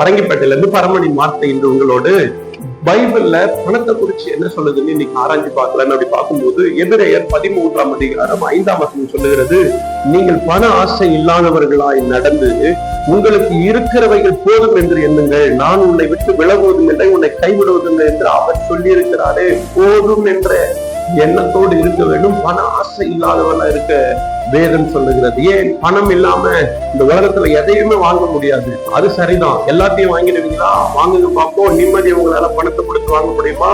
பரங்கிப்பேட்டையில இருந்து பரமணி வார்த்தை என்று உங்களோடு பைபிள்ல பணத்தை குறிச்சு என்ன சொல்லுதுன்னு இன்னைக்கு ஆராய்ச்சி பார்க்கலான்னு அப்படி பார்க்கும்போது எபிரேயர் 13ஆம் அதிகாரம் 5ஆம் வசனம் சொல்லுகிறது, நீங்கள் பண ஆசை இல்லாதவர்களாய் நடந்து உங்களுக்கு இருக்கிறவைகள் போதும் என்று எண்ணுங்கள், நான் உன்னை விட்டு விலகுவதும் இல்லை உன்னை கைவிடுவதும் என்று அவர் சொல்லி இருக்கிறாரே. போதும் என்ற எண்ணத்தோடு இருக்க வேண்டும். பண ஆசை இல்லாதவனா இருக்க வேதம் சொல்லுகிறது. ஏன்? பணம் இல்லாம இந்த உலகத்துல எதையுமே வாங்க முடியாது. அது சரிதான், எல்லாத்தையும் வாங்கிடுவீங்களா? வாங்குங்க பார்ப்போம். நிம்மதி உங்களால பணத்தை கொடுத்து வாங்க முடியுமா?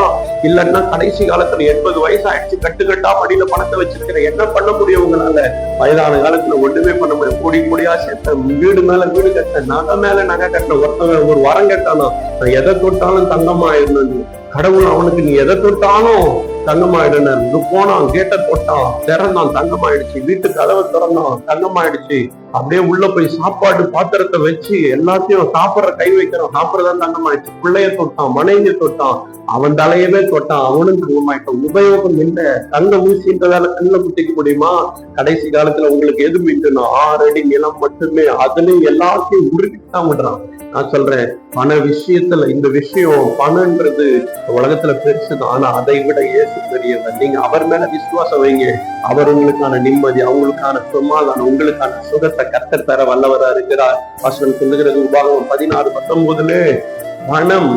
இல்லைன்னா கடைசி காலத்துல 80 வயசு ஆயிடுச்சு, கட்டுக்கட்டா படியில பணத்தை வச்சிருக்கிற என்ன பண்ண முடியும் உங்களால? வயதான காலத்துல ஒண்ணுமே பண்ண முடியும். கூடி கூடியா சேர்த்த வீடு மேல வீடு கட்ட, நகை மேல நகை கட்ட, ஒருத்தவங்க ஒரு வரம் கேட்டானா நான் எதை தொட்டாலும் தங்கமா இருந்தது. கடவுள் அவனுக்கு நீ எதை தொட்டாலும் தங்கமாயிடுன்னு போனான், கேட்ட போட்டான், திறந்தான், தங்கமாயிடுச்சு. வீட்டு கதவை திறந்தான், தங்கமாயிடுச்சு. அப்படியே உள்ள போய் சாப்பாடு பாத்திரத்தை வச்சு எல்லாத்தையும் சாப்பிட்ற கை வைக்கிறான், சாப்பிட்றதான் தங்கமாயிடுச்சு. பிள்ளைய தொட்டான், மனைவியை தொட்டான், அவன் தலையவே தொட்டான், அவனும் தங்கமாயிட்டான். உபயோகம் இல்லை. தங்க ஊசின்றதால கண்ணில் குத்திக்க முடியுமா? கடைசி காலத்துல உங்களுக்கு எது மீட்டுனா 6 அடி நிலம் மட்டுமே. அதுலயும் எல்லாத்தையும் உருவித்தான் விடுறான். நான் சொல்றேன், பண விஷயத்துல இந்த விஷயம் பணம்ன்றது உலகத்துல பெருசுதான். ஆனா அதை விட இயேசு பெரியவர். நீங்க அவர் மேல விசுவாசம் வைங்க. அவர் உங்களுக்கான நிம்மதி, அவங்களுக்கான சமாதானம், உங்களுக்கான சுகத்தை கர்த்தர் தர வல்லவரா இருக்கிறார். வசனம் சொல்லுகிறது உபாகமம் 16:19, பணம்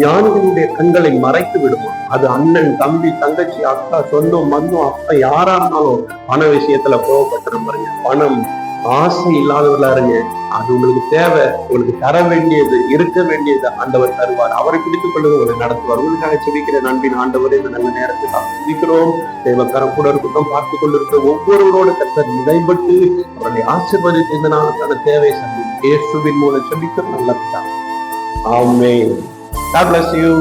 ஞானிகளுடைய கண்களை மறைத்து விடுமா. அது அண்ணன், தம்பி, தங்கச்சி, அக்கா, சொந்தம், பந்தம், அப்பா யாரா இருந்தாலும் பண விஷயத்துல கோவப்பட்டுரும் பாருங்க. பணம் ஆசை இல்லாதவர்களா இருங்க. அது உங்களுக்கு தேவை, உங்களுக்கு தர வேண்டியது, இருக்க வேண்டியது ஆண்டவர் தருவார். அவரை பிடித்துக் கொள்ளுங்க, உங்களை நடத்துவார். உங்களுக்காக செபிக்கிற நண்பின் ஆண்டவரே, இந்த நல்ல நேரத்தை சந்திக்கிறோம். தேவக்கரம் கூட இருக்கட்டும், பார்த்து கொண்டிருக்கிற ஒவ்வொருவரோடு கர்த்தர் இடைப்பட்டு அவருடைய ஆசீர்வாதத்தை இந்த நாளுக்கான தேவை சந்தி இயேசுவின் மூலம் செபிக்கிறோம். நல்ல ஆமென். God bless you.